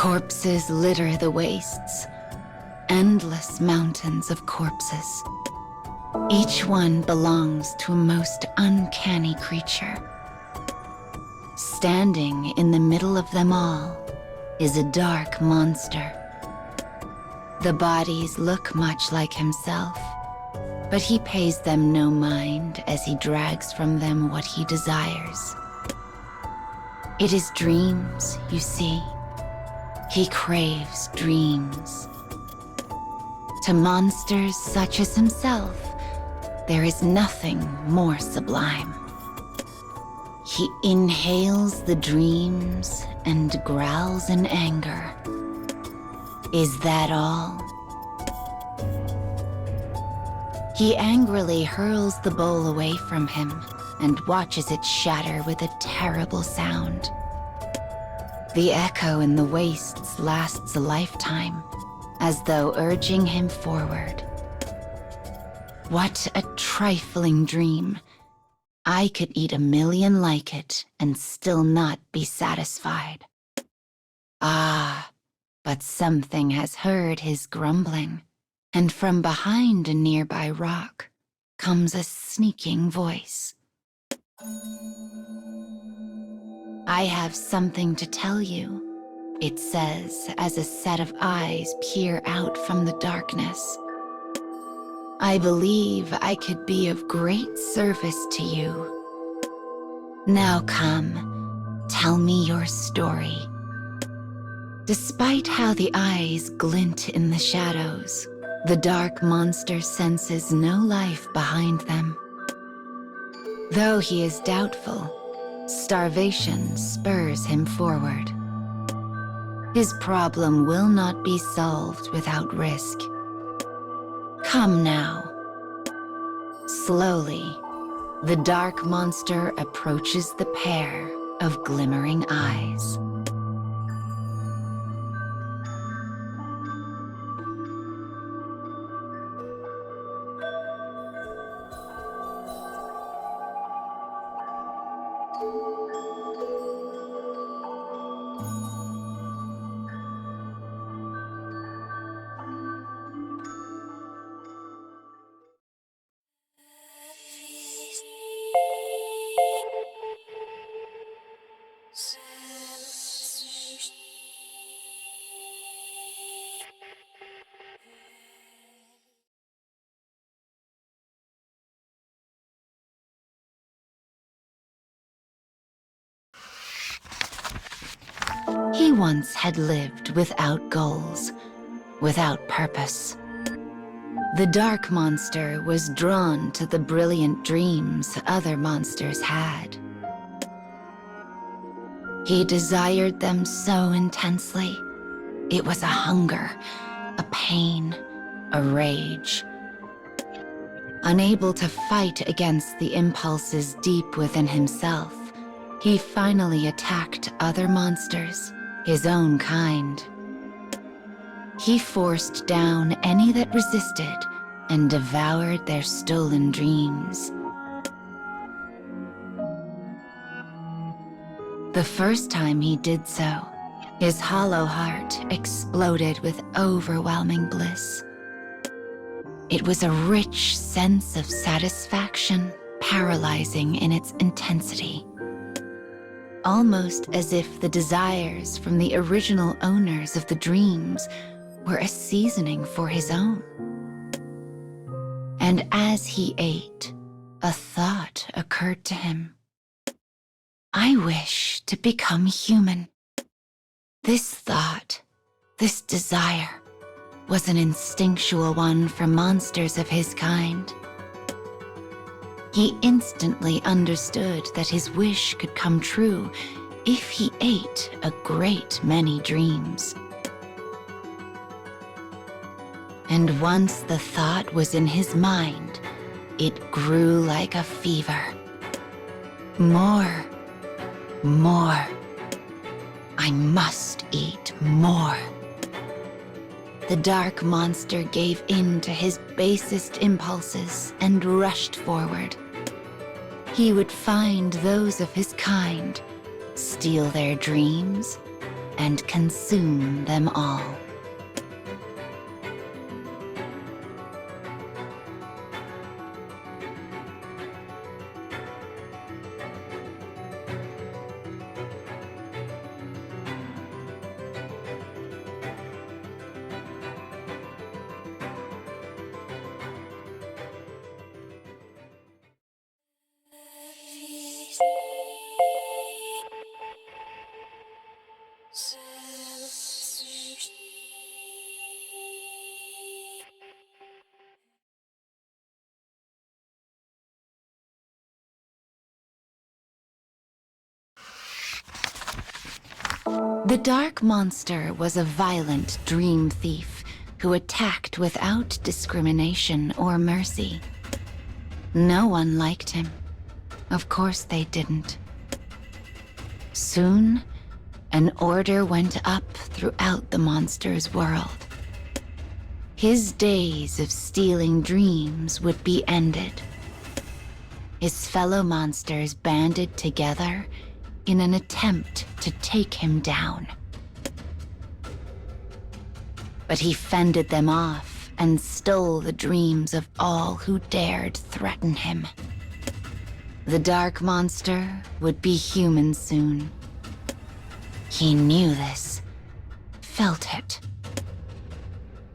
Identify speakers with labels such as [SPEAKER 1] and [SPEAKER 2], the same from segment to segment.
[SPEAKER 1] Corpses litter the wastes, endless mountains of corpses. Each one belongs to a most uncanny creature. Standing in the middle of them all is a dark monster. The bodies look much like himself, but he pays them no mind as he drags from them what he desires. It is dreams, you see. He craves dreams. To monsters such as himself, there is nothing more sublime. He inhales the dreams and growls in anger. Is that all? He angrily hurls the bowl away from him and watches it shatter with a terrible sound. The echo in the wastes lasts a lifetime, as though urging him forward. What a trifling dream. I could eat 1,000,000 like it and still not be satisfied. Ah, but something has heard his grumbling, and from behind a nearby rock comes a sneaking voice. I have something to tell you, it says as a set of eyes peer out from the darkness. I believe I could be of great service to you. Now come, tell me your story. Despite how the eyes glint in the shadows, the dark monster senses no life behind them. Though he is doubtful, starvation spurs him forward. His problem will not be solved without risk. Come now. Slowly, the dark monster approaches the pair of glimmering eyes. He once had lived without goals, without purpose. The dark monster was drawn to the brilliant dreams other monsters had. He desired them so intensely. It was a hunger, a pain, a rage. Unable to fight against the impulses deep within himself, he finally attacked other monsters, his own kind. He forced down any that resisted and devoured their stolen dreams. The first time he did so, his hollow heart exploded with overwhelming bliss. It was a rich sense of satisfaction, paralyzing in its intensity. Almost as if the desires from the original owners of the dreams were a seasoning for his own. And as he ate, a thought occurred to him. I wish to become human. This thought, this desire, was an instinctual one for monsters of his kind. He instantly understood that his wish could come true if he ate a great many dreams. And once the thought was in his mind, it grew like a fever. More, more. I must eat more. The dark monster gave in to his basest impulses and rushed forward. He would find those of his kind, steal their dreams, and consume them all. The Dark Monster was a violent dream thief who attacked without discrimination or mercy. No one liked him. Of course they didn't. Soon, an order went up throughout the monster's world. His days of stealing dreams would be ended. His fellow monsters banded together in an attempt to take him down. But he fended them off and stole the dreams of all who dared threaten him. The Dark Monster would be human soon. He knew this, felt it.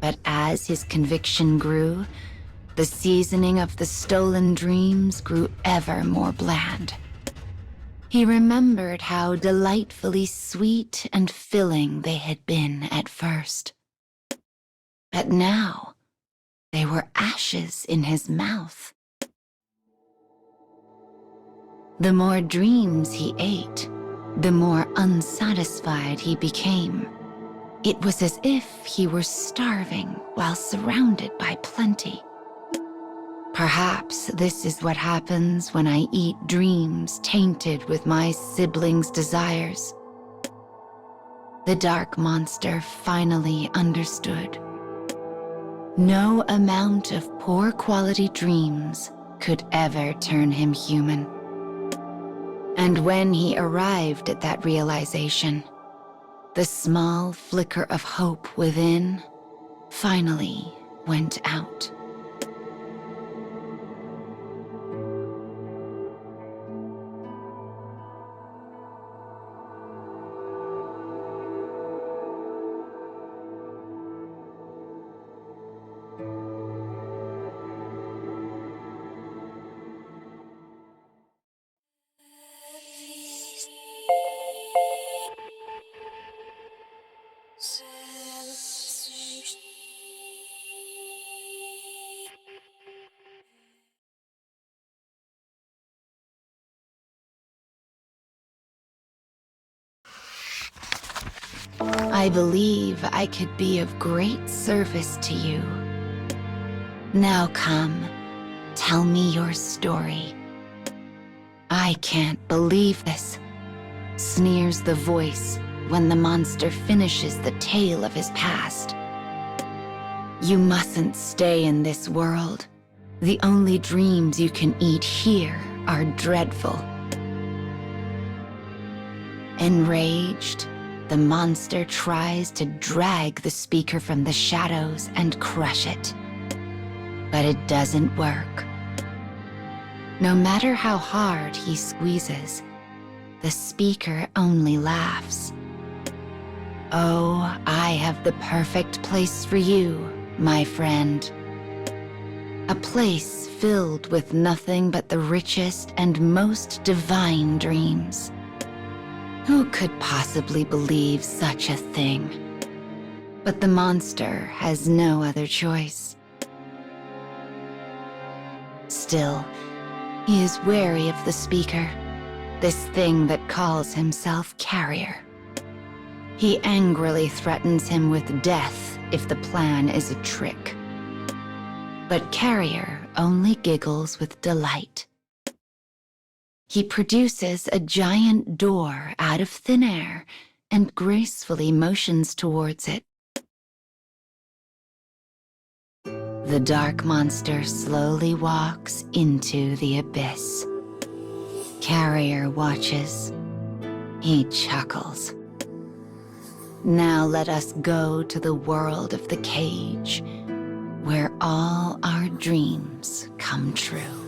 [SPEAKER 1] But as his conviction grew, the seasoning of the stolen dreams grew ever more bland. He remembered how delightfully sweet and filling they had been at first. But now, they were ashes in his mouth. The more dreams he ate, the more unsatisfied he became. It was as if he were starving while surrounded by plenty. Perhaps this is what happens when I eat dreams tainted with my siblings' desires. The Dark Monster finally understood. No amount of poor quality dreams could ever turn him human. And when he arrived at that realization, the small flicker of hope within finally went out. I believe I could be of great service to you. Now come, tell me your story. I can't believe this, sneers the voice when the monster finishes the tale of his past. You mustn't stay in this world. The only dreams you can eat here are dreadful. Enraged, the monster tries to drag the speaker from the shadows and crush it. But it doesn't work. No matter how hard he squeezes, the speaker only laughs. Oh, I have the perfect place for you, my friend. A place filled with nothing but the richest and most divine dreams. Who could possibly believe such a thing? But the monster has no other choice. Still, he is wary of the speaker, this thing that calls himself Carrier. He angrily threatens him with death if the plan is a trick. But Carrier only giggles with delight. He produces a giant door out of thin air and gracefully motions towards it. The Dark Monster slowly walks into the abyss. Carrier watches. He chuckles. Now let us go to the world of the cage, where all our dreams come true.